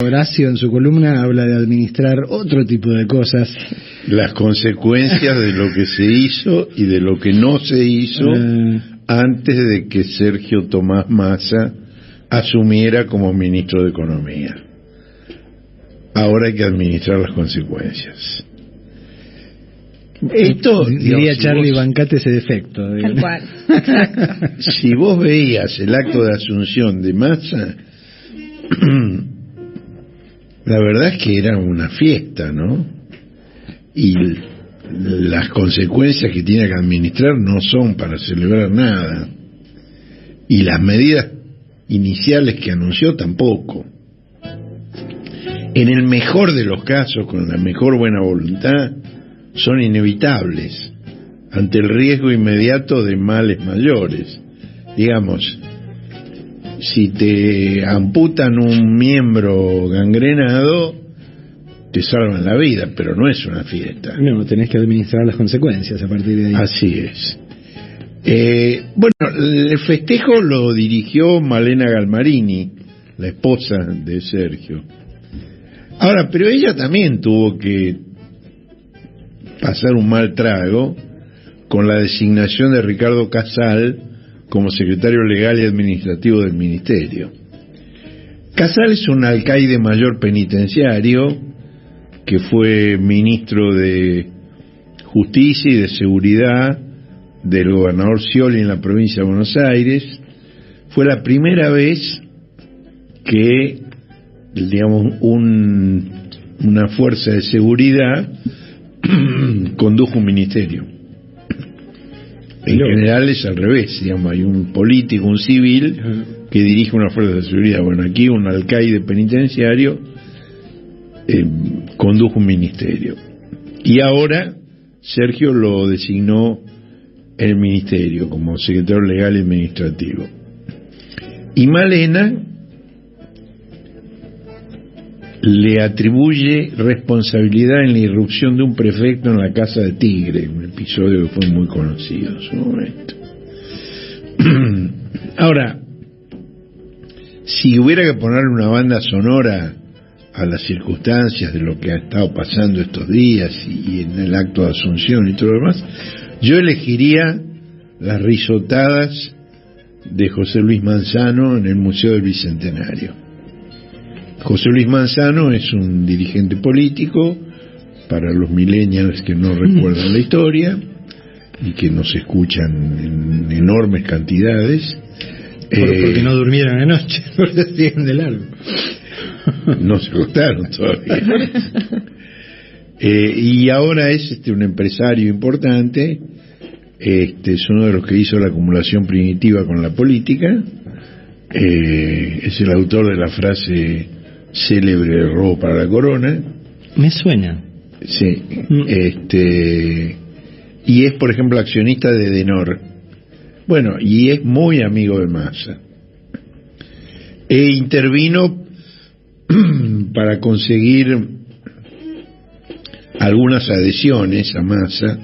Horacio en su columna habla de administrar otro tipo de cosas. Las consecuencias de lo que se hizo y de lo que no se hizo antes de que Sergio Tomás Massa asumiera como ministro de Economía. Ahora hay que administrar las consecuencias. Esto, diría Charlie, bancate ese defecto. Tal cual. Si vos veías el acto de asunción de Massa, la verdad es que era una fiesta, ¿no? Y las consecuencias que tiene que administrar no son para celebrar nada. Y las medidas iniciales que anunció tampoco. En el mejor de los casos, con la mejor buena voluntad, son inevitables ante el riesgo inmediato de males mayores. Digamos, si te amputan un miembro gangrenado, te salvan la vida, pero no es una fiesta. No, tenés que administrar las consecuencias a partir de ahí. Así es. Bueno, el festejo lo dirigió Malena Galmarini, la esposa de Sergio. Ahora, pero ella también tuvo que pasar un mal trago con la designación de Ricardo Casal como secretario legal y administrativo del ministerio. Casal es un alcaide mayor penitenciario que fue ministro de Justicia y de Seguridad del gobernador Scioli en la provincia de Buenos Aires. Fue la primera vez que, digamos, una fuerza de seguridad condujo un ministerio. En general es al revés, digamos, hay un político, un civil que dirige una fuerza de seguridad. Bueno, aquí un alcaide penitenciario condujo un ministerio. Y ahora Sergio lo designó el ministerio como secretario legal y administrativo. Y Malena le atribuye responsabilidad en la irrupción de un prefecto en la casa de Tigre, un episodio que fue muy conocido en su momento. Ahora, si hubiera que ponerle una banda sonora a las circunstancias de lo que ha estado pasando estos días y en el acto de asunción y todo lo demás, yo elegiría las risotadas de José Luis Manzano en el Museo del Bicentenario. José Luis Manzano es un dirigente político, para los millennials que no recuerdan la historia y que nos escuchan en enormes cantidades. Porque no durmieron anoche, no se siguen de largo. No se acostaron todavía. Y ahora es un empresario importante, es uno de los que hizo la acumulación primitiva con la política, es el autor de la frase célebre robo para la corona. Me suena. Sí. Y es, por ejemplo, accionista de Edenor. Bueno, y es muy amigo de Massa. E intervino para conseguir algunas adhesiones a Massa.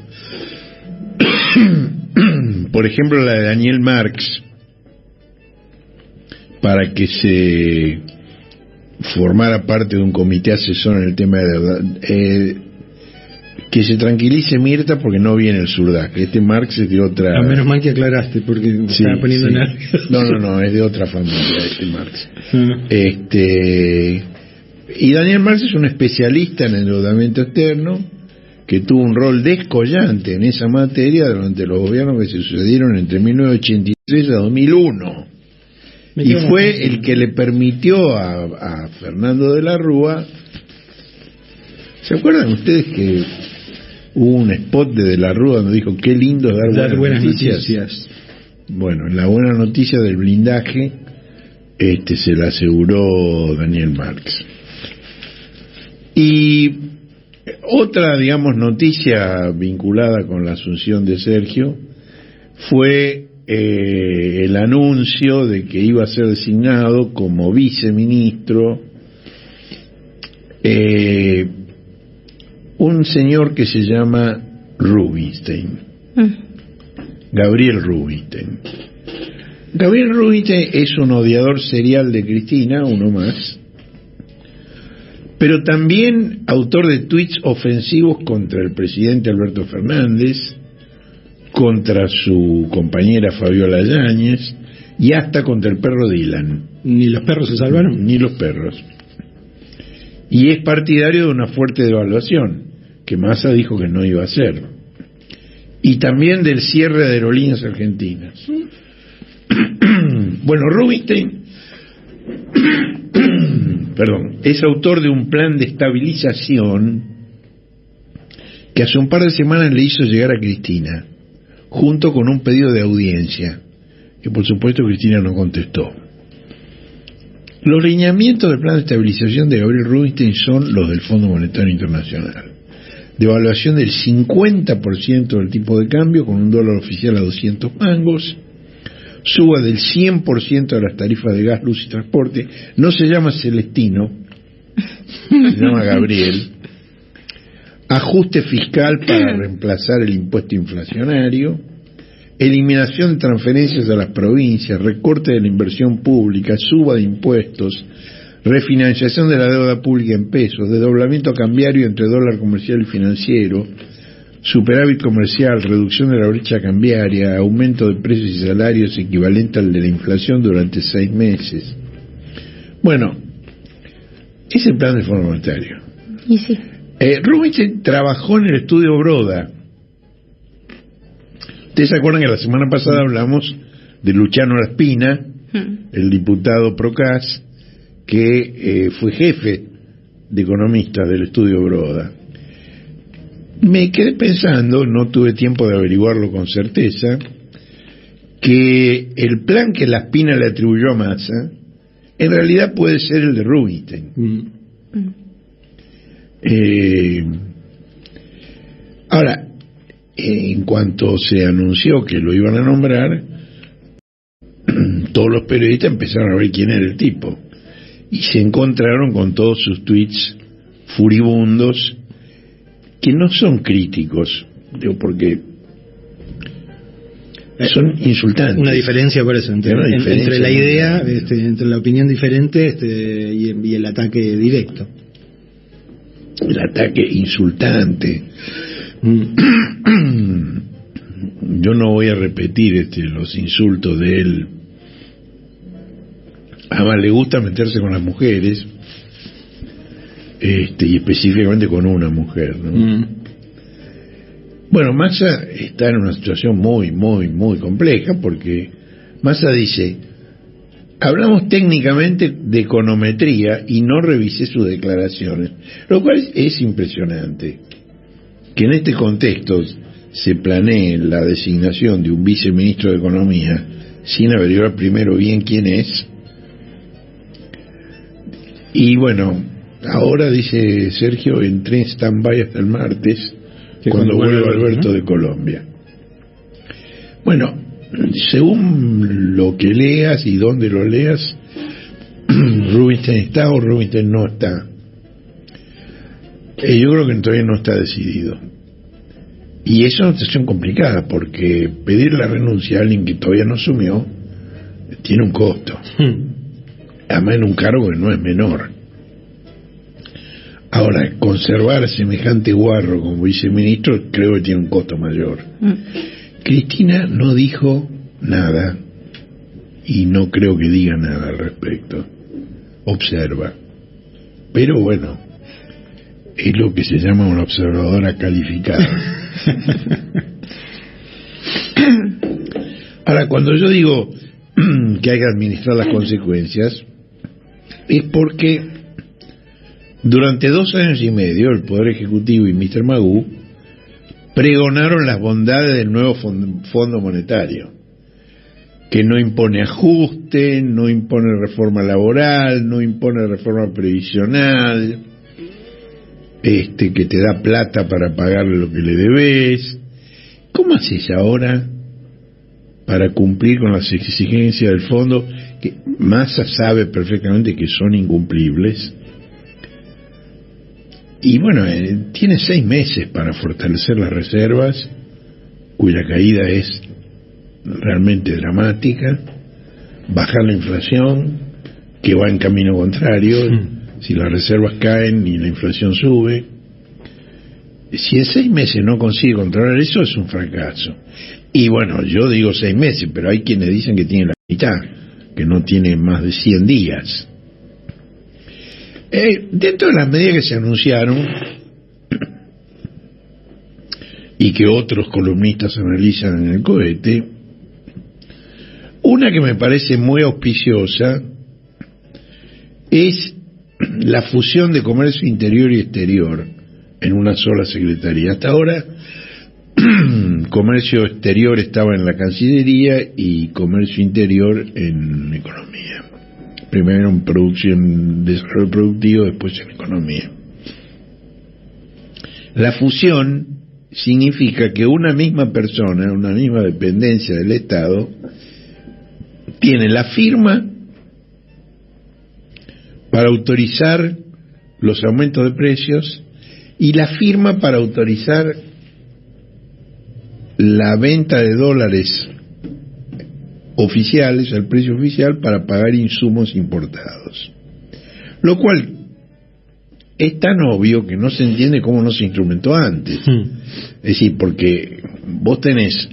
Por ejemplo, la de Daniel Marx, para que se formara parte de un comité asesor en el tema de deuda. Que se tranquilice Mirta porque no viene el surdaje. Marx es de otra... menos mal que aclaraste porque me estaba poniendo nervioso. No, es de otra familia Marx. Y Daniel Marx es un especialista en endeudamiento externo que tuvo un rol descollante en esa materia durante los gobiernos que se sucedieron entre 1983 a 2001. Y fue el que le permitió a Fernando de la Rúa. ¿Se acuerdan ustedes que hubo un spot de la Rúa donde dijo qué lindo es dar buenas noticias? Bueno, la buena noticia del blindaje se la aseguró Daniel Marx. Y otra, digamos, noticia vinculada con la asunción de Sergio fue el anuncio de que iba a ser designado como viceministro un señor que se llama Rubinstein, Gabriel Rubinstein. Gabriel Rubinstein es un odiador serial de Cristina, uno más, pero también autor de tweets ofensivos contra el presidente Alberto Fernández, contra su compañera Fabiola Yáñez y hasta contra el perro Dylan. ¿Ni los perros se salvaron? Ni los perros. Y es partidario de una fuerte devaluación, que Massa dijo que no iba a hacer. Y también del cierre de aerolíneas argentinas. Bueno, Rubinstein es autor de un plan de estabilización que hace un par de semanas le hizo llegar a Cristina, junto con un pedido de audiencia, que por supuesto Cristina no contestó. Los lineamientos del plan de estabilización de Gabriel Rubinstein son los del Fondo Monetario Internacional. Devaluación del 50% del tipo de cambio con un dólar oficial a 200 mangos, suba del 100% de las tarifas de gas, luz y transporte, no se llama Celestino, se llama Gabriel, ajuste fiscal para reemplazar el impuesto inflacionario, eliminación de transferencias a las provincias, recorte de la inversión pública, suba de impuestos, refinanciación de la deuda pública en pesos, desdoblamiento cambiario entre dólar comercial y financiero, superávit comercial, reducción de la brecha cambiaria, aumento de precios y salarios equivalente al de la inflación durante 6 meses. Bueno, es el plan del Fondo Monetario. Y sí. Rubinstein trabajó en el estudio Broda. Ustedes se acuerdan que la semana pasada hablamos de Luciano Laspina, el diputado Procas, que fue jefe de economistas del estudio Broda. Me quedé pensando, no tuve tiempo de averiguarlo con certeza, que el plan que Laspina le atribuyó a Massa en realidad puede ser el de Rubinstein. Ahora, en cuanto se anunció que lo iban a nombrar, todos los periodistas empezaron a ver quién era el tipo y se encontraron con todos sus tweets furibundos, que no son críticos, digo, porque son insultantes. Una diferencia por eso, entre la idea, entre la opinión diferente y el ataque directo. El ataque insultante. Yo no voy a repetir los insultos de él. Además le gusta meterse con las mujeres, y específicamente con una mujer, ¿no? Bueno, Massa está en una situación muy, muy, muy compleja, porque Massa dice: hablamos técnicamente de econometría y no revisé sus declaraciones, lo cual es impresionante. Que en este contexto se planee la designación de un viceministro de Economía sin averiguar primero bien quién es. Y bueno, ahora, dice Sergio, entré en stand-by hasta el martes, cuando vuelva Alberto, ¿no?, de Colombia. Bueno, según lo que leas y dónde lo leas, Rubinstein está o Rubinstein no está. Yo creo que todavía no está decidido. Y es una situación complicada, porque pedir la renuncia a alguien que todavía no asumió tiene un costo. Además en un cargo que no es menor. Ahora, conservar a semejante guarro como viceministro creo que tiene un costo mayor. Cristina no dijo nada y no creo que diga nada al respecto. Observa. Pero bueno, es lo que se llama una observadora calificada. Ahora, cuando yo digo que hay que administrar las consecuencias, es porque durante 2 años y medio el Poder Ejecutivo y Mr. Magoo pregonaron las bondades del nuevo Fondo Monetario, que no impone ajuste, no impone reforma laboral, no impone reforma previsional, que te da plata para pagarle lo que le debes. ¿Cómo haces ahora para cumplir con las exigencias del fondo, que Massa sabe perfectamente que son incumplibles? Y bueno, tiene 6 meses para fortalecer las reservas, cuya caída es realmente dramática, bajar la inflación, que va en camino contrario, si las reservas caen y la inflación sube. Si en 6 meses no consigue controlar eso, es un fracaso. Y bueno, yo digo 6 meses, pero hay quienes dicen que tiene la mitad, que no tiene más de 100 días. Dentro de las medidas que se anunciaron y que otros columnistas analizan en el cohete, una que me parece muy auspiciosa es la fusión de comercio interior y exterior en una sola secretaría. Hasta ahora comercio exterior estaba en la Cancillería y comercio interior en economía. Primero en producción, desarrollo productivo, después en economía. La fusión significa que una misma persona, una misma dependencia del Estado, tiene la firma para autorizar los aumentos de precios y la firma para autorizar la venta de dólares oficiales al precio oficial para pagar insumos importados, lo cual es tan obvio que no se entiende cómo no se instrumentó antes. Es decir, porque vos tenés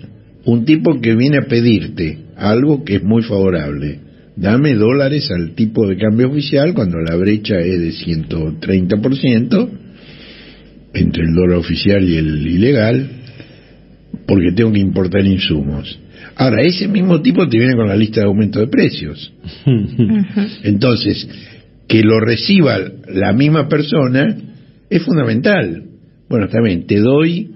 un tipo que viene a pedirte algo que es muy favorable: dame dólares al tipo de cambio oficial, cuando la brecha es de 130% entre el dólar oficial y el ilegal, porque tengo que importar insumos. Ahora, ese mismo tipo te viene con la lista de aumento de precios. Entonces, que lo reciba la misma persona es fundamental. Bueno, también te doy,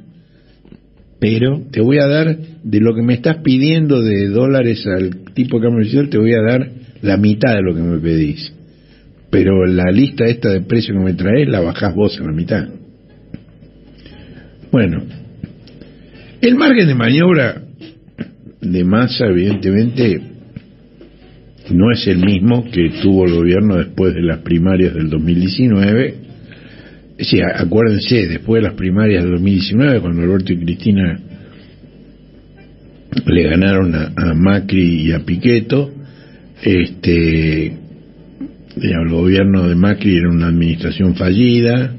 pero te voy a dar de lo que me estás pidiendo de dólares al tipo de cambio oficial, te voy a dar la mitad de lo que me pedís. Pero la lista esta de precios que me traes la bajás vos a la mitad. Bueno, el margen de maniobra de Massa, evidentemente, no es el mismo que tuvo el gobierno después de las primarias del 2019. Sí, acuérdense, después de las primarias del 2019, cuando Alberto y Cristina le ganaron a Macri y a Pichetto, el gobierno de Macri era una administración fallida,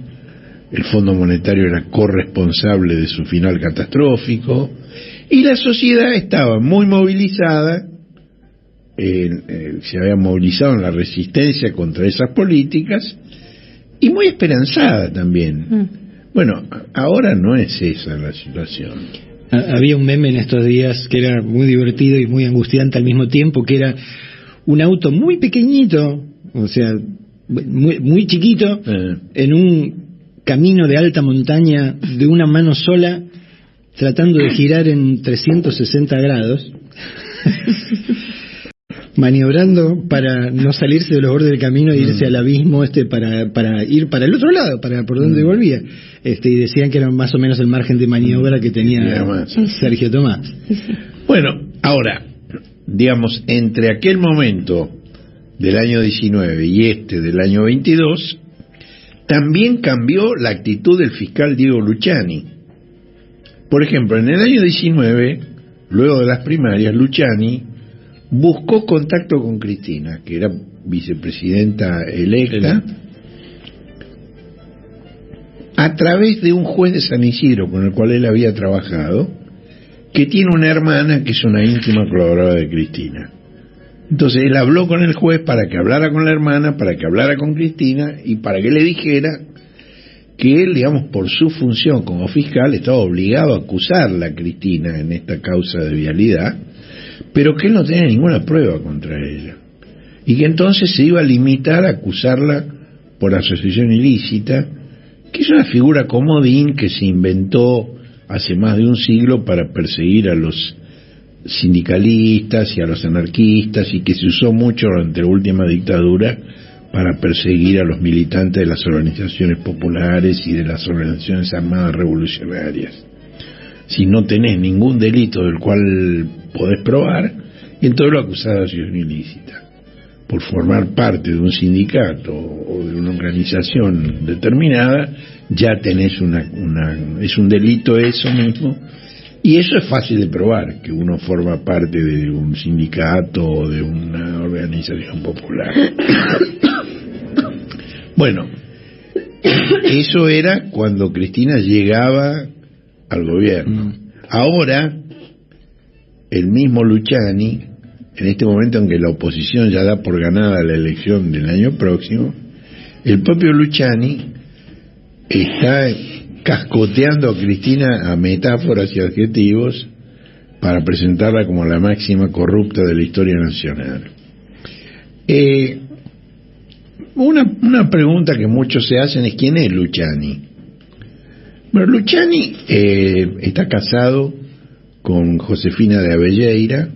el Fondo Monetario era corresponsable de su final catastrófico, y la sociedad estaba muy movilizada, se había movilizado en la resistencia contra esas políticas, y muy esperanzada también. Bueno, ahora no es esa la situación. Había un meme en estos días que era muy divertido y muy angustiante al mismo tiempo, que era un auto muy pequeñito, o sea, muy chiquito, en un camino de alta montaña de una mano sola, tratando de girar en 360 grados, maniobrando para no salirse de los bordes del camino e irse al abismo para ir para el otro lado, para por donde volvía. Y decían que era más o menos el margen de maniobra que tenía Sergio Tomás. Bueno, ahora, digamos, entre aquel momento del año 19 y del año 22, también cambió la actitud del fiscal Diego Luciani. Por ejemplo, en el año 19, luego de las primarias, Luciani buscó contacto con Cristina, que era vicepresidenta electa, a través de un juez de San Isidro con el cual él había trabajado, que tiene una hermana que es una íntima colaboradora de Cristina. Entonces él habló con el juez para que hablara con la hermana, para que hablara con Cristina y para que le dijera que él, digamos, por su función como fiscal, estaba obligado a acusarla a Cristina en esta causa de vialidad, pero que él no tenía ninguna prueba contra ella, y que entonces se iba a limitar a acusarla por asociación ilícita, que es una figura comodín que se inventó hace más de un siglo para perseguir a los sindicalistas y a los anarquistas, y que se usó mucho durante la última dictadura para perseguir a los militantes de las organizaciones populares y de las organizaciones armadas revolucionarias. Si no tenés ningún delito del cual podés probar, entonces lo acusás de asociación ilícita. Por formar parte de un sindicato o de una organización determinada, ya tenés es un delito eso mismo, y eso es fácil de probar, que uno forma parte de un sindicato o de una organización popular. Bueno, eso era cuando Cristina llegaba al gobierno. Ahora, el mismo Luciani, en este momento en que la oposición ya da por ganada la elección del año próximo, el propio Luciani está cascoteando a Cristina a metáforas y adjetivos para presentarla como la máxima corrupta de la historia nacional. Una pregunta que muchos se hacen es: ¿quién es Luciani? Bueno, Luciani está casado con Josefina de Avelleira,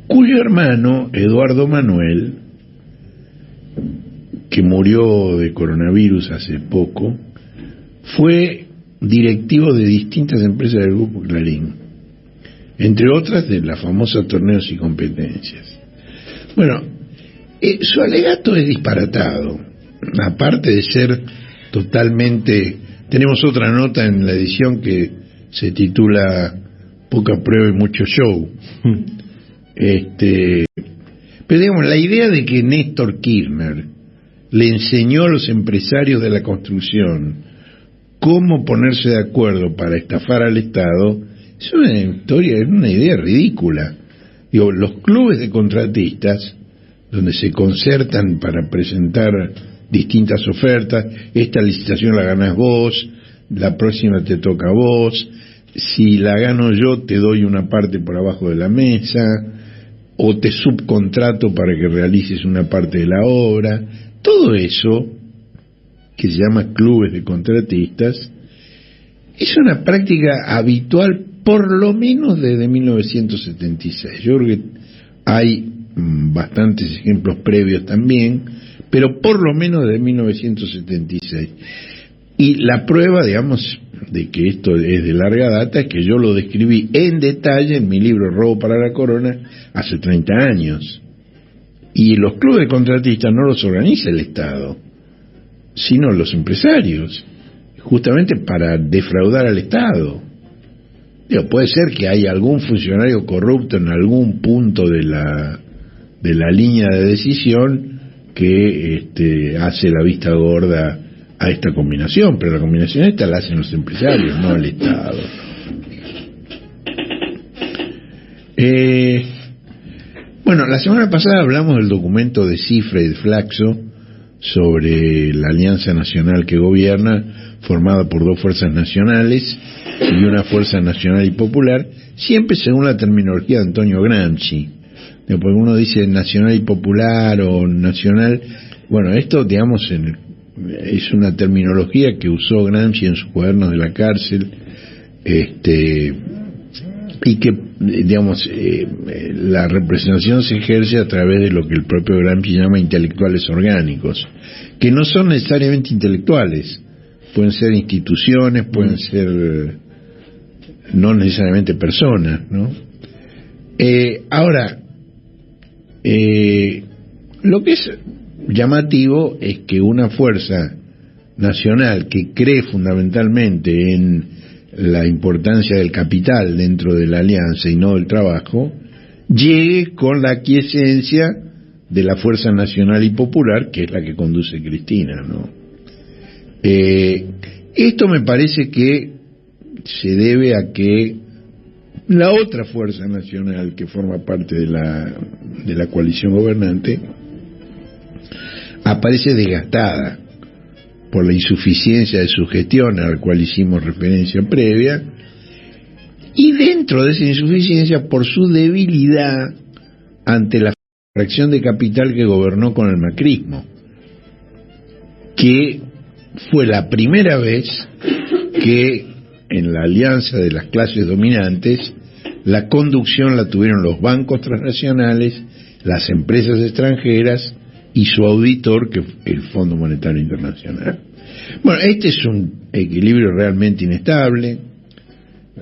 cuyo hermano, Eduardo Manuel, que murió de coronavirus hace poco, fue directivo de distintas empresas del Grupo Clarín, entre otras de la famosa Torneos y Competencias. Bueno, su alegato es disparatado, aparte de ser totalmente... Tenemos otra nota en la edición que se titula Poca prueba y mucho show. Pero digamos, la idea de que Néstor Kirchner le enseñó a los empresarios de la construcción cómo ponerse de acuerdo para estafar al Estado es una historia, es una idea ridícula. Digo, los clubes de contratistas, donde se concertan para presentar distintas ofertas, esta licitación la ganas vos, la próxima te toca a vos, si la gano yo te doy una parte por abajo de la mesa, o te subcontrato para que realices una parte de la obra. Todo eso, que se llama clubes de contratistas, es una práctica habitual por lo menos desde 1976. Yo creo que hay bastantes ejemplos previos también, pero por lo menos desde 1976. Y la prueba, digamos, de que esto es de larga data es que yo lo describí en detalle en mi libro Robo para la Corona hace 30 años. Y los clubes de contratistas no los organiza el Estado, sino los empresarios, justamente para defraudar al Estado. Digo, puede ser que haya algún funcionario corrupto en algún punto de la línea de decisión que hace la vista gorda a esta combinación, pero la combinación esta la hacen los empresarios, no el Estado. Bueno, la semana pasada hablamos del documento de Cifra y de Flaxo sobre la Alianza Nacional que gobierna, formada por dos fuerzas nacionales y una fuerza nacional y popular, siempre según la terminología de Antonio Gramsci. Porque uno dice nacional y popular o nacional, bueno, esto, digamos, es una terminología que usó Gramsci en sus cuadernos de la cárcel, y que, digamos, la representación se ejerce a través de lo que el propio Gramsci llama intelectuales orgánicos, que no son necesariamente intelectuales, pueden ser instituciones, pueden ser no necesariamente personas, ¿no? Ahora, lo que es llamativo es que una fuerza nacional que cree fundamentalmente en la importancia del capital dentro de la alianza y no del trabajo, llegue con la aquiescencia de la fuerza nacional y popular, que es la que conduce Cristina, ¿no? Esto me parece que se debe a que la otra fuerza nacional que forma parte de la coalición gobernante aparece desgastada por la insuficiencia de su gestión, a la cual hicimos referencia previa, y dentro de esa insuficiencia por su debilidad ante la fracción de capital que gobernó con el macrismo, que fue la primera vez que en la alianza de las clases dominantes la conducción la tuvieron los bancos transnacionales, las empresas extranjeras y su auditor, que fue el Fondo Monetario Internacional. Bueno, este es un equilibrio realmente inestable,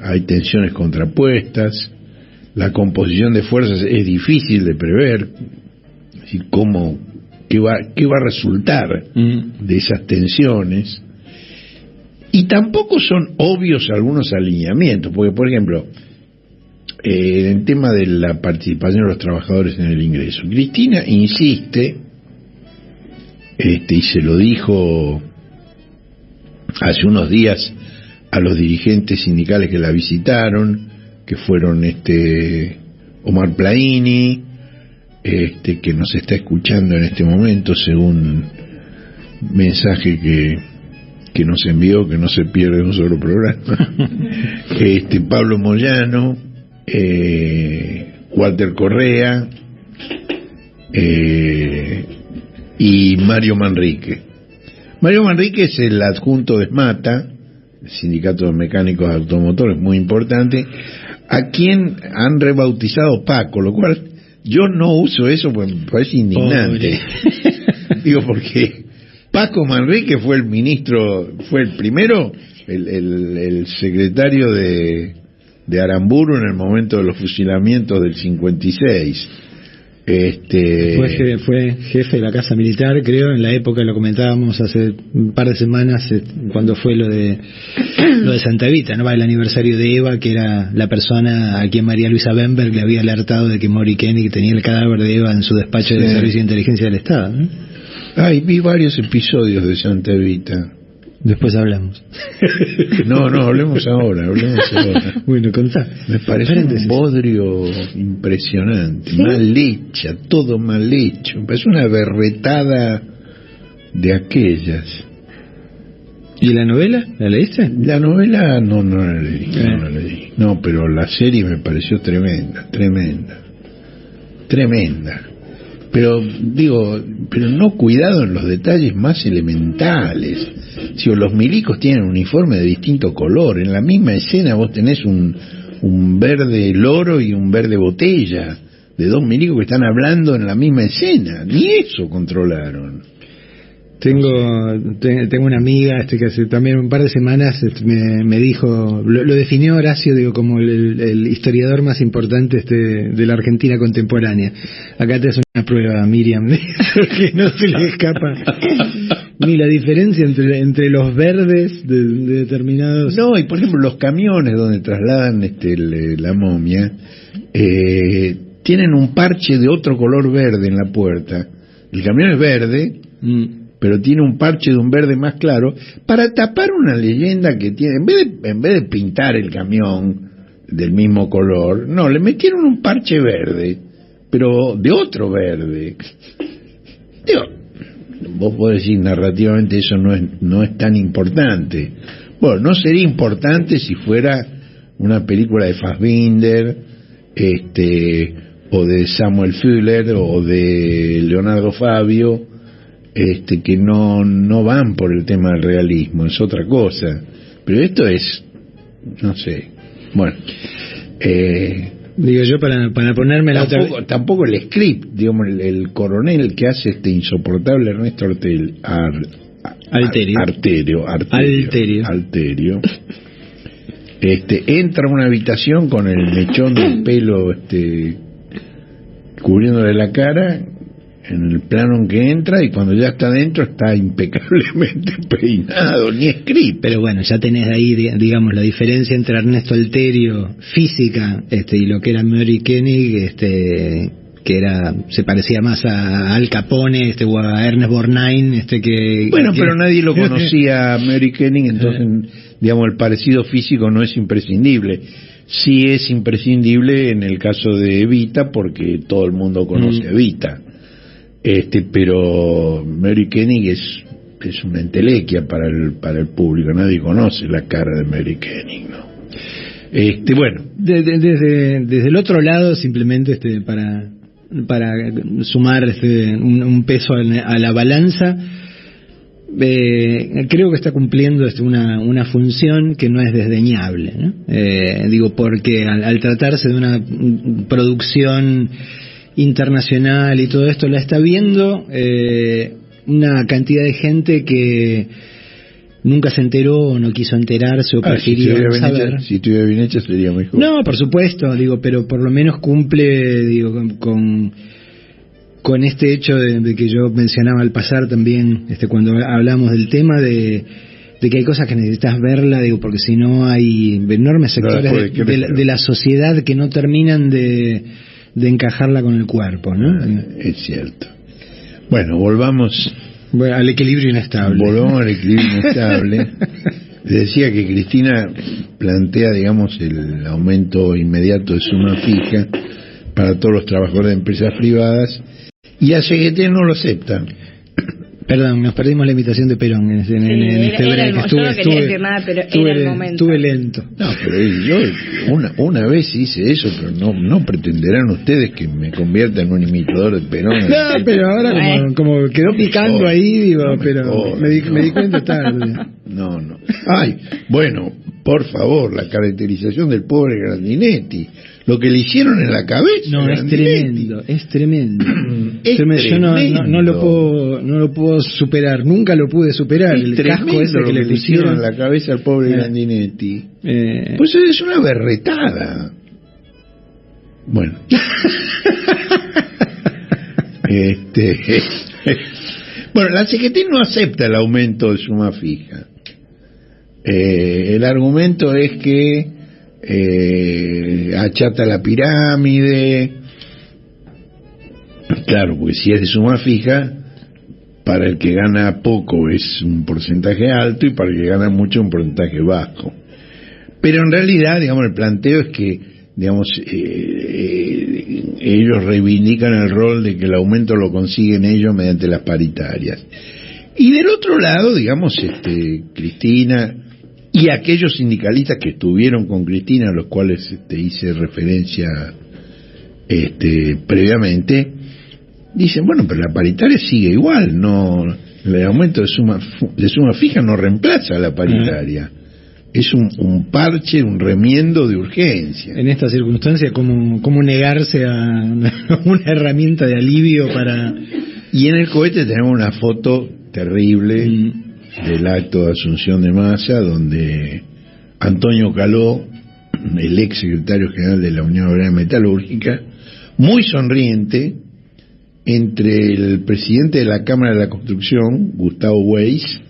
hay tensiones contrapuestas, la composición de fuerzas es difícil de prever, es decir, qué va a resultar de esas tensiones, y tampoco son obvios algunos alineamientos, porque por ejemplo, en el tema de la participación de los trabajadores en el ingreso, Cristina insiste y se lo dijo hace unos días a los dirigentes sindicales que la visitaron, que fueron Omar Plaini, que nos está escuchando en este momento, según mensaje que nos envió, que no se pierde un solo programa, Pablo Moyano, Walter Correa, y Mario Manrique. Mario Manrique es el adjunto de SMATA, el Sindicato de Mecánicos Automotores, muy importante, a quien han rebautizado Paco, lo cual yo no uso eso porque me parece indignante. Digo, porque Paco Manrique fue el ministro, fue el primero, el secretario de Aramburu en el momento de los fusilamientos del 56. Fue jefe de la Casa Militar, creo, en la época, lo comentábamos hace un par de semanas, cuando fue lo de Santa Evita, ¿no? El aniversario de Eva, que era la persona a quien María Luisa Bemberg le había alertado de que Mori Koenig tenía el cadáver de Eva en su despacho de Servicio de Inteligencia del Estado, ¿no? Vi varios episodios de Santa Evita. Después hablamos. No, hablemos ahora. Bueno, contá. Me parece un bodrio impresionante, ¿sí? Mal hecha, todo mal hecho. Me parece una berretada de aquellas. ¿Y la novela? ¿La leíste? La novela no la leí, no la leí. No, pero la serie me pareció tremenda. Pero no cuidado en los detalles más elementales. Si los milicos tienen un uniforme de distinto color, en la misma escena vos tenés un verde loro y un verde botella, de dos milicos que están hablando en la misma escena, ni eso controlaron. Tengo una amiga que hace también un par de semanas me dijo, lo definió Horacio, como el historiador más importante de la Argentina contemporánea. Acá te hace una prueba, Miriam, que no se le escapa ni la diferencia entre los verdes de determinados. No, y por ejemplo los camiones donde trasladan la momia tienen un parche de otro color verde en la puerta. El camión es verde, pero tiene un parche de un verde más claro para tapar una leyenda que tiene. En vez de pintar el camión del mismo color, no, le metieron un parche verde, pero de otro verde. Vos podés decir narrativamente eso no es tan importante. Bueno, no sería importante si fuera una película de Fassbinder, o de Samuel Fuller, o de Leonardo Fabio, que no van por el tema del realismo, es otra cosa. Pero esto es, no sé, bueno, digo yo para ponerme tampoco el script, digamos, el coronel que hace este insoportable Ernesto Alterio entra a una habitación con el mechón del pelo cubriéndole la cara en el plano en que entra, y cuando ya está dentro está impecablemente peinado, ni script. Pero bueno, ya tenés ahí, digamos, la diferencia entre Ernesto Alterio física y lo que era Mori Koenig, que se parecía más a Al Capone, o a Ernest Borgnine, pero nadie lo conocía a Mori Koenig, entonces digamos el parecido físico no es imprescindible. Sí es imprescindible en el caso de Evita, porque todo el mundo conoce a Evita. Pero Mori Koenig es una entelequia para el público, nadie conoce la cara de Mori Koenig, ¿no? Bueno, desde el otro lado, simplemente para sumar un peso a la balanza, creo que está cumpliendo una función que no es desdeñable, ¿no? Porque al tratarse de una producción internacional y todo esto, la está viendo una cantidad de gente que nunca se enteró o no quiso enterarse o prefirió no saber. Si estuviera bien hecha sería mejor. No, por supuesto, pero por lo menos cumple, con este hecho de que yo mencionaba al pasar también, cuando hablamos del tema de que hay cosas que necesitas verla, porque si no hay enormes sectores de la sociedad que no terminan de encajarla con el cuerpo, ¿no? Es cierto. Bueno, volvamos Bueno, al equilibrio inestable. Volvamos al equilibrio inestable. Decía que Cristina plantea, digamos, el aumento inmediato de suma fija para todos los trabajadores de empresas privadas, y a CGT no lo acepta. Perdón, nos perdimos la invitación de Perón en este break. Yo no quería decir nada, pero era el momento. Estuve lento. No, pero yo una vez hice eso, pero no pretenderán ustedes que me convierta en un imitador de Perón. No, pero ahora como quedó picando ahí, digo, pero me di cuenta tarde. No. Ay, bueno, por favor, la caracterización del pobre Grandinetti. Lo que le hicieron en la cabeza. No, es tremendo. Es tremendo. Yo no lo puedo superar, nunca lo pude superar. Es el casco ese que le pusieron en la cabeza al pobre Grandinetti. Pues es una berretada. Bueno. Bueno, la CGT no acepta el aumento de suma fija. El argumento es que achata la pirámide. Claro, porque si es de suma fija, para el que gana poco es un porcentaje alto y para el que gana mucho un porcentaje bajo. Pero en realidad, digamos, el planteo es que, digamos, ellos reivindican el rol de que el aumento lo consiguen ellos mediante las paritarias. Y del otro lado, digamos, Cristina y aquellos sindicalistas que estuvieron con Cristina, a los cuales hice referencia previamente, dicen, bueno, pero la paritaria sigue igual, no, el aumento de suma fija no reemplaza a la paritaria. Es un parche, un remiendo de urgencia. En esta circunstancia, ¿cómo negarse a una herramienta de alivio para...? Y en el cohete tenemos una foto terrible del acto de asunción de Massa, donde Antonio Caló, el ex secretario general de la Unión Obrera Metalúrgica, muy sonriente, entre el presidente de la Cámara de la Construcción, Gustavo Weiss,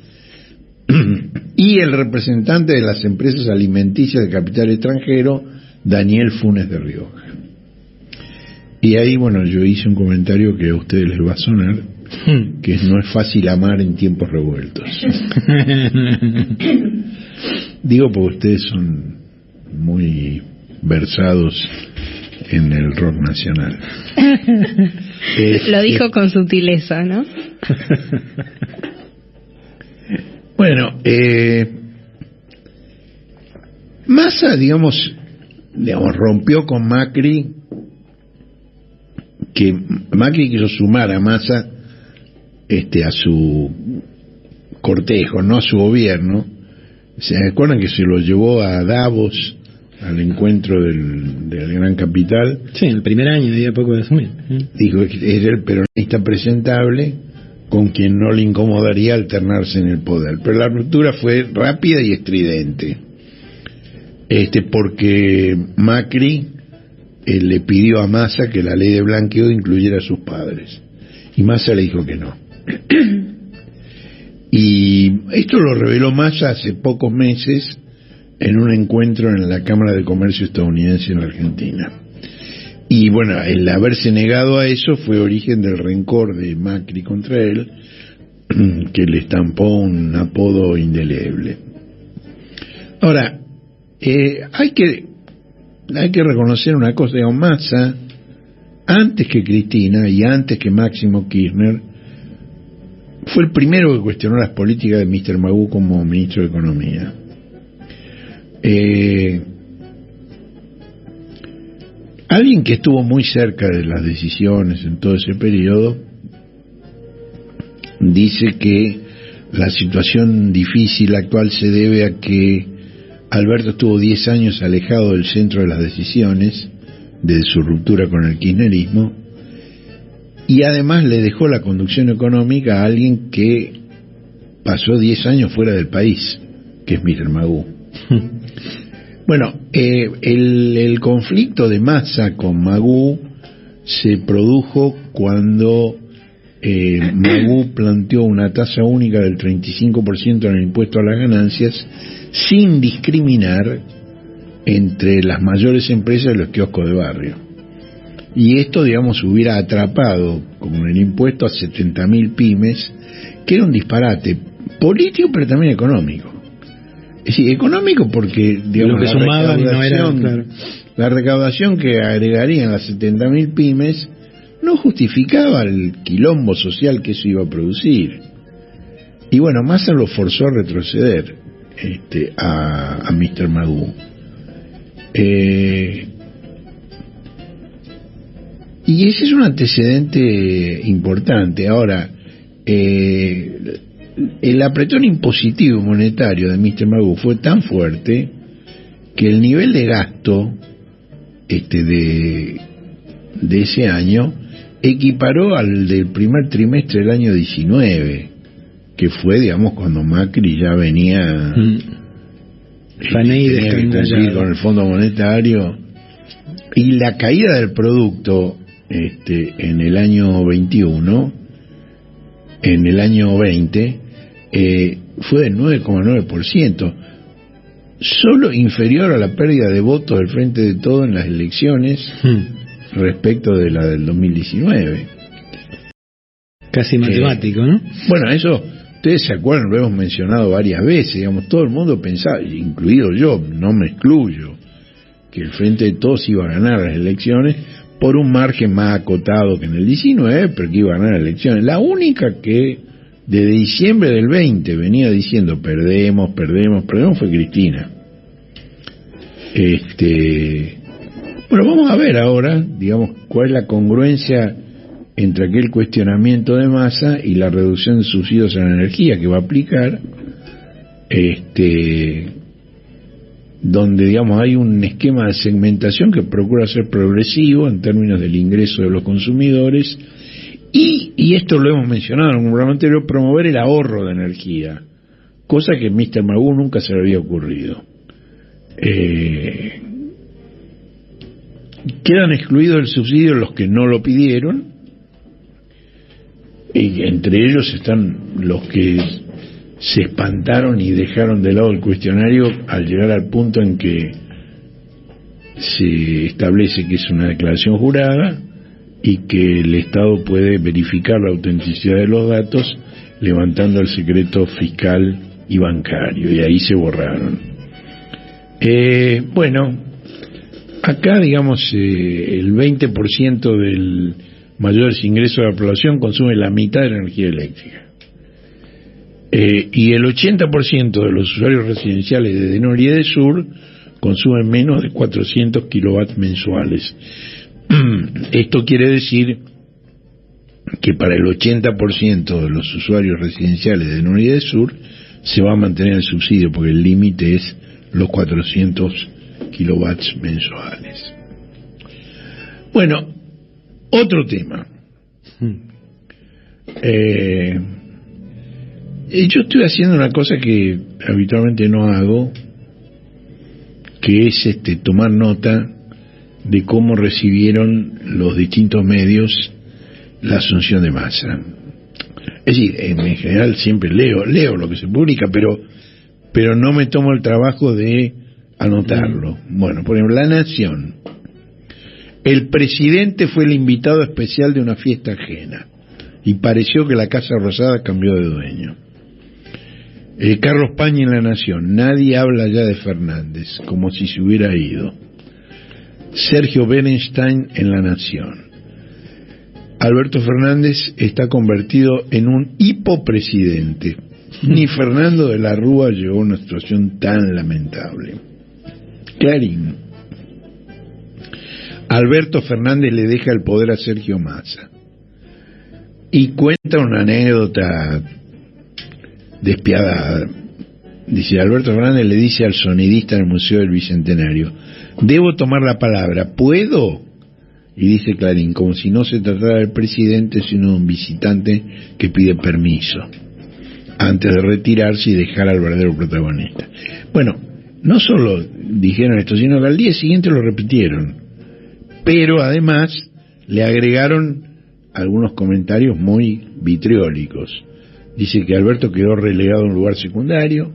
y el representante de las empresas alimenticias de capital extranjero, Daniel Funes de Rioja. Y ahí, bueno, yo hice un comentario que a ustedes les va a sonar, que no es fácil amar en tiempos revueltos. Digo porque ustedes son muy versados en el rock nacional. Lo dijo con sutileza, ¿no? Bueno, Massa, digamos, rompió con Macri, que Macri quiso sumar a Massa a su cortejo, no a su gobierno. ¿Se acuerdan que se lo llevó a Davos, al encuentro del gran capital? Sí, el primer año, de poco de asumir. Dijo que es el peronista presentable con quien no le incomodaría alternarse en el poder. Pero la ruptura fue rápida y estridente. Porque Macri le pidió a Massa que la ley de blanqueo incluyera a sus padres. Y Massa le dijo que no. Y esto lo reveló Massa hace pocos meses en un encuentro en la Cámara de Comercio estadounidense en la Argentina. Y bueno, el haberse negado a eso fue origen del rencor de Macri contra él, que le estampó un apodo indeleble. Ahora, hay que reconocer una cosa, digamos, Massa, antes que Cristina y antes que Máximo Kirchner, fue el primero que cuestionó las políticas de Mr. Magoo como ministro de Economía. Alguien que estuvo muy cerca de las decisiones en todo ese periodo dice que la situación difícil actual se debe a que Alberto estuvo 10 años alejado del centro de las decisiones desde su ruptura con el kirchnerismo, y además le dejó la conducción económica a alguien que pasó 10 años fuera del país, que es Mr. Magoo. Bueno, el conflicto de Massa con Magoo se produjo cuando Magoo planteó una tasa única del 35% en el impuesto a las ganancias, sin discriminar entre las mayores empresas y los kioscos de barrio. y esto, digamos, hubiera atrapado con el impuesto a 70.000 pymes, que era un disparate político, pero también económico. Es decir, económico porque, digamos, lo que sumaban no era, claro, la recaudación que agregarían las 70.000 pymes no justificaba el quilombo social que eso iba a producir. Y bueno, Massa lo forzó a retroceder a Mr. Magoo. Y ese es un antecedente importante. Ahora, el apretón impositivo monetario de Mr. Magoo fue tan fuerte que el nivel de gasto de ese año equiparó al del primer trimestre del año 19, que fue, digamos, cuando Macri ya venía tenía que cumplir con el Fondo Monetario, y la caída del producto en el año 21, en el año 20, fue del 9,9%, solo inferior a la pérdida de votos del Frente de Todos en las elecciones respecto de la del 2019. Casi matemático, ¿no? Bueno, eso, ustedes se acuerdan, lo hemos mencionado varias veces, digamos, todo el mundo pensaba, incluido yo, no me excluyo, que el Frente de Todos iba a ganar las elecciones por un margen más acotado que en el 19, pero que iba a ganar las elecciones. La única que desde diciembre del 20 venía diciendo perdemos fue Cristina. Bueno, vamos a ver ahora, digamos, cuál es la congruencia entre aquel cuestionamiento de Massa y la reducción de subsidios a la energía que va a aplicar, donde, digamos, hay un esquema de segmentación que procura ser progresivo en términos del ingreso de los consumidores, y esto lo hemos mencionado en un programa anterior, promover el ahorro de energía, cosa que a Mr. Magoo nunca se le había ocurrido. Quedan excluidos del subsidio los que no lo pidieron, y entre ellos están los que se espantaron y dejaron de lado el cuestionario al llegar al punto en que se establece que es una declaración jurada y que el Estado puede verificar la autenticidad de los datos levantando el secreto fiscal y bancario, y ahí se borraron. Bueno, acá, digamos, el 20% del mayores ingresos de la población consume la mitad de la energía eléctrica. Y el 80% de los usuarios residenciales de norte y de sur consumen menos de 400 kilowatts mensuales. Esto quiere decir que para el 80% de los usuarios residenciales de norte y de sur se va a mantener el subsidio, porque el límite es los 400 kilowatts mensuales. Bueno, otro tema. Yo estoy haciendo una cosa que habitualmente no hago, que es tomar nota de cómo recibieron los distintos medios la asunción de Massa. Es decir, en general siempre leo lo que se publica, pero no me tomo el trabajo de anotarlo. Bueno, por ejemplo, La Nación. El presidente fue el invitado especial de una fiesta ajena y pareció que la Casa Rosada cambió de dueño. Carlos Pañi en La Nación. Nadie habla ya de Fernández, como si se hubiera ido. Sergio Berenstein en La Nación. Alberto Fernández está convertido en un hipopresidente. Ni Fernando de la Rúa llegó a una situación tan lamentable. Clarín. Alberto Fernández le deja el poder a Sergio Massa. Y cuenta una anécdota despiadada. Dice, Alberto Fernández le dice al sonidista del Museo del Bicentenario: debo tomar la palabra, ¿puedo? Y dice Clarín, como si no se tratara del presidente, sino de un visitante que pide permiso antes de retirarse y dejar al verdadero protagonista. Bueno, no solo dijeron esto, sino que al día siguiente lo repitieron, pero además le agregaron algunos comentarios muy vitriólicos. Dice que Alberto quedó relegado a un lugar secundario,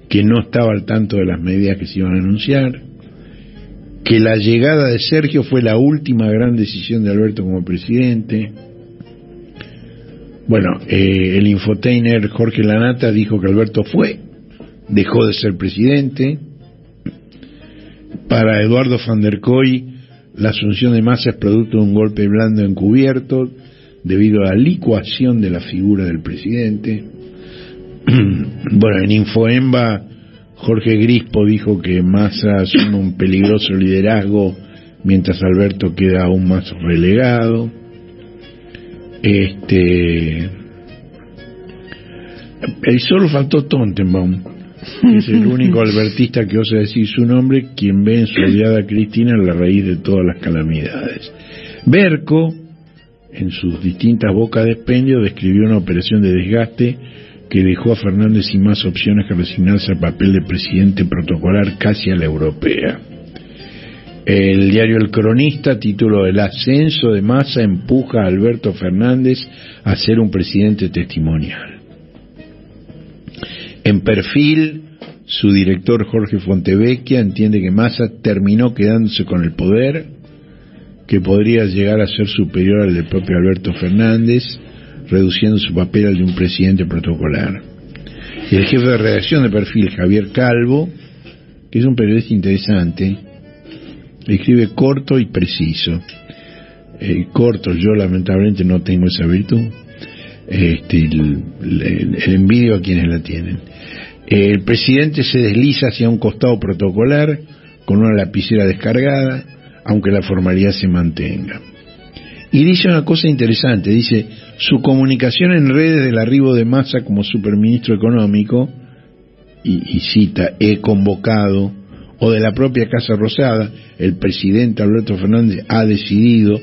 que no estaba al tanto de las medidas que se iban a anunciar, que la llegada de Sergio fue la última gran decisión de Alberto como presidente. Bueno, el infotainer Jorge Lanata dijo que Alberto dejó de ser presidente. Para Eduardo van der Kooi, la asunción de Massa es producto de un golpe blando encubierto debido a la licuación de la figura del presidente. Bueno, en Infoemba, Jorge Grispo dijo que Massa asume un peligroso liderazgo mientras Alberto queda aún más relegado. Solo faltó Tontenbaum, que es el único albertista que osa decir su nombre, quien ve en su odiada Cristina la raíz de todas las calamidades. Berco, en sus distintas bocas de expendio, describió una operación de desgaste que dejó a Fernández sin más opciones que resignarse al papel de presidente protocolar casi a la europea. El diario El Cronista tituló "El ascenso de Massa empuja a Alberto Fernández a ser un presidente testimonial". En Perfil, su director Jorge Fontevecchia entiende que Massa terminó quedándose con el poder, que podría llegar a ser superior al del propio Alberto Fernández, reduciendo su papel al de un presidente protocolar. Y el jefe de redacción de Perfil, Javier Calvo, que es un periodista interesante, escribe corto y preciso. Corto, yo lamentablemente no tengo esa virtud. El envidio a quienes la tienen. El presidente se desliza hacia un costado protocolar con una lapicera descargada, aunque la formalidad se mantenga. Y dice una cosa interesante, dice: su comunicación en redes del arribo de Massa como superministro económico, y cita, he convocado, o de la propia Casa Rosada, el presidente Alberto Fernández ha decidido,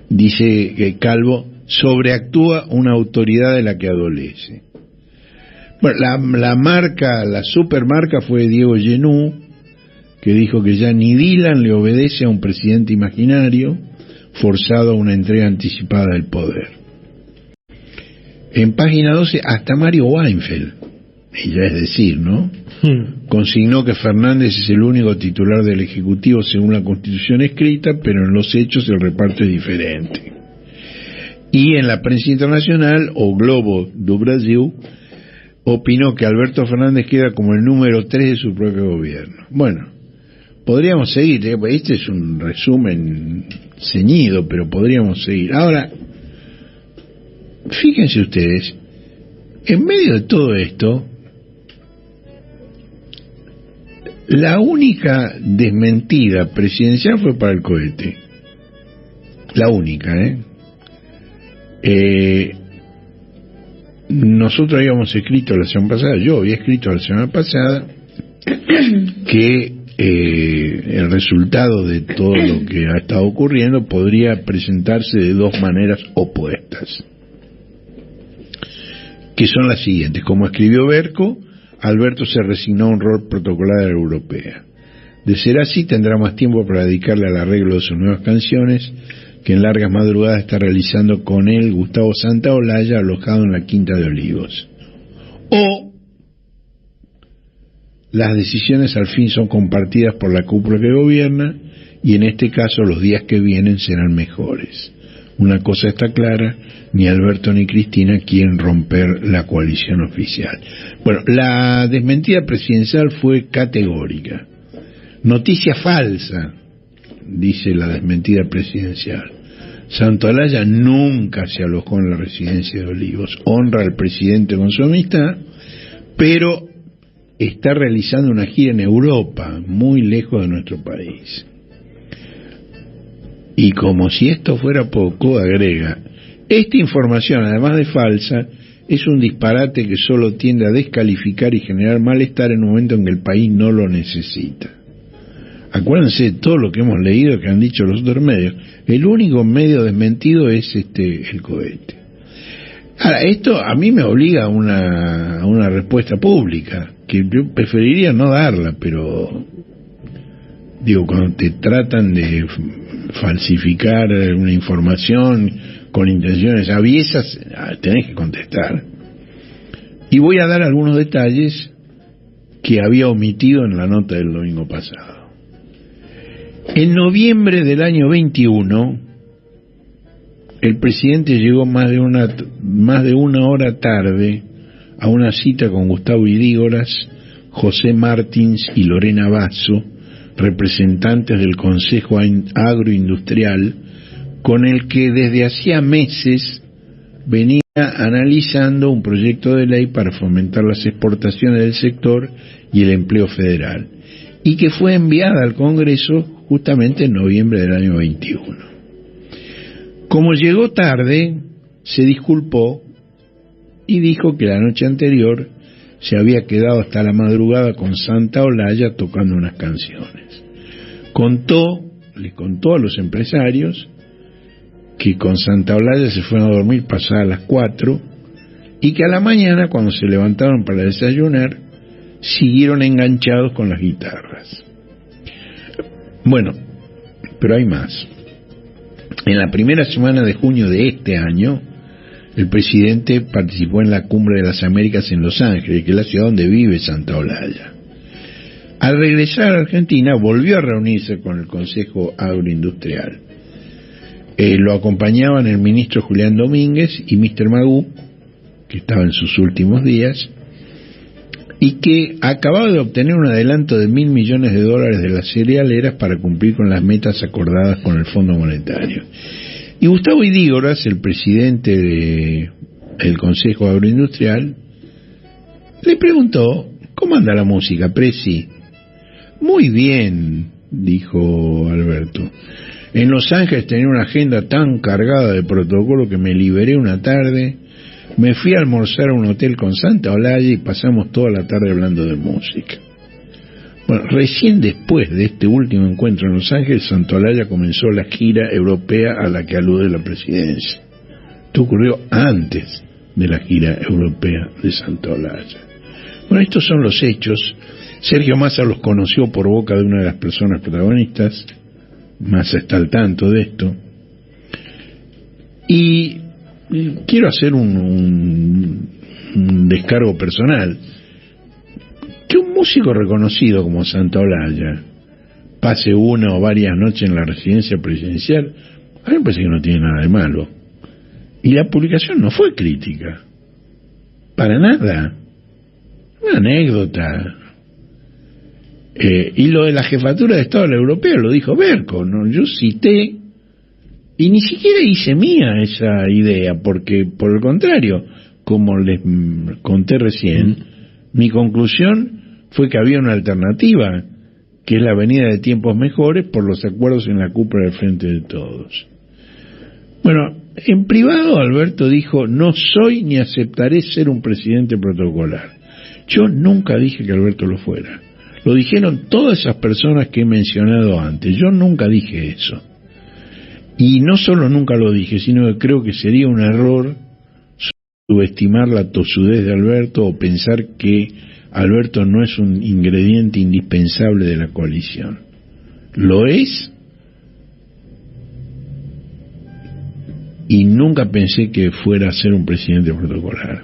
dice que Calvo, sobreactúa una autoridad de la que adolece. Bueno, la supermarca fue Diego Genú, que dijo que ya ni Dylan le obedece a un presidente imaginario forzado a una entrega anticipada del poder. En página 12, hasta Mario Weinfeld, y ya es decir, ¿no? Consignó que Fernández es el único titular del Ejecutivo según la Constitución escrita, pero en los hechos el reparto es diferente. Y en la prensa internacional, O Globo do Brasil, opinó que Alberto Fernández queda como el número 3 de su propio gobierno. Bueno, podríamos seguir, este es un resumen ceñido, pero podríamos seguir. Ahora, fíjense ustedes, en medio de todo esto, la única desmentida presidencial fue para el cohete. La única, nosotros habíamos escrito la semana pasada, yo había escrito la semana pasada, que el resultado de todo lo que ha estado ocurriendo podría presentarse de dos maneras opuestas, que son las siguientes. Como escribió Berco, Alberto se resignó a un rol protocolar de la europea. De ser así, tendrá más tiempo para dedicarle al arreglo de sus nuevas canciones, que en largas madrugadas está realizando con él Gustavo Santaolalla, alojado en la Quinta de Olivos. O las decisiones al fin son compartidas por la cúpula que gobierna, y en este caso los días que vienen serán mejores. Una cosa está clara: ni Alberto ni Cristina quieren romper la coalición oficial. Bueno, la desmentida presidencial fue categórica. Noticia falsa, dice la desmentida presidencial. Santaolalla nunca se alojó en la residencia de Olivos. Honra al presidente con su amistad, pero está realizando una gira en Europa, muy lejos de nuestro país. Y como si esto fuera poco, agrega: esta información, además de falsa, es un disparate que solo tiende a descalificar y generar malestar en un momento en que el país no lo necesita. Acuérdense de todo lo que hemos leído, que han dicho los otros medios. El único medio desmentido es el cohete. Ahora, esto a mí me obliga a una respuesta pública, que yo preferiría no darla, pero digo, cuando te tratan de falsificar una información con intenciones aviesas, tenés que contestar. Y voy a dar algunos detalles que había omitido en la nota del domingo pasado. En noviembre del año 21, el presidente llegó más de una hora tarde a una cita con Gustavo Idígoras, José Martins y Lorena Basso, representantes del Consejo Agroindustrial, con el que desde hacía meses venía analizando un proyecto de ley para fomentar las exportaciones del sector y el empleo federal, y que fue enviada al Congreso justamente en noviembre del año 21. Como llegó tarde, se disculpó y dijo que la noche anterior se había quedado hasta la madrugada con Santa Olalla tocando unas canciones. Les contó a los empresarios que con Santa Olalla se fueron a dormir pasadas las 4 y que a la mañana, cuando se levantaron para desayunar, siguieron enganchados con las guitarras. Bueno, pero hay más. En la primera semana de junio de este año, el presidente participó en la Cumbre de las Américas en Los Ángeles, que es la ciudad donde vive Santa Olalla. Al regresar a Argentina, volvió a reunirse con el Consejo Agroindustrial. Lo acompañaban el ministro Julián Domínguez y Mr. Magú, que estaba en sus últimos días, y que acababa de obtener un adelanto de $1.000 millones de las cerealeras para cumplir con las metas acordadas con el Fondo Monetario. Y Gustavo Idígoras, el presidente del Consejo Agroindustrial, le preguntó: ¿cómo anda la música, Presi? Muy bien, dijo Alberto. En Los Ángeles tenía una agenda tan cargada de protocolo que me liberé una tarde, me fui a almorzar a un hotel con Santa Olalla y pasamos toda la tarde hablando de música. Bueno, recién después de este último encuentro en Los Ángeles, Santa Olalla comenzó la gira europea a la que alude la presidencia. Esto ocurrió antes de la gira europea de Santa Olalla. Bueno, estos son los hechos. Sergio Massa los conoció por boca de una de las personas protagonistas. Massa está al tanto de esto. Y quiero hacer un descargo personal. Que un músico reconocido como Santa Olalla pase una o varias noches en la residencia presidencial, a mí me parece que no tiene nada de malo. Y la publicación no fue crítica, para nada, una anécdota. Y lo de la jefatura de Estado europeo lo dijo Berco, ¿no? Yo cité y ni siquiera hice mía esa idea, porque por el contrario, como les conté recién, mi conclusión fue que había una alternativa, que es la venida de tiempos mejores por los acuerdos en la cúpula del Frente de Todos. Bueno, en privado Alberto dijo: no soy ni aceptaré ser un presidente protocolar. Yo nunca dije que Alberto lo fuera. Lo dijeron todas esas personas que he mencionado antes. Yo nunca dije eso. Y no solo nunca lo dije, sino que creo que sería un error subestimar la tosudez de Alberto o pensar que Alberto no es un ingrediente indispensable de la coalición. Lo es, y nunca pensé que fuera a ser un presidente protocolar.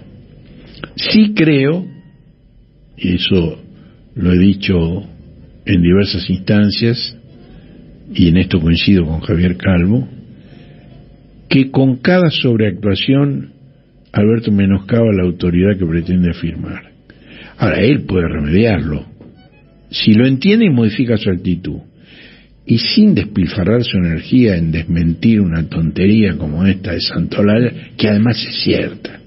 Sí creo, y eso lo he dicho en diversas instancias, y en esto coincido con Javier Calvo, que con cada sobreactuación Alberto menoscaba la autoridad que pretende afirmar. Ahora, él puede remediarlo, si lo entiende y modifica su actitud, y sin despilfarrar su energía en desmentir una tontería como esta de Santa Olalla, que además es cierta.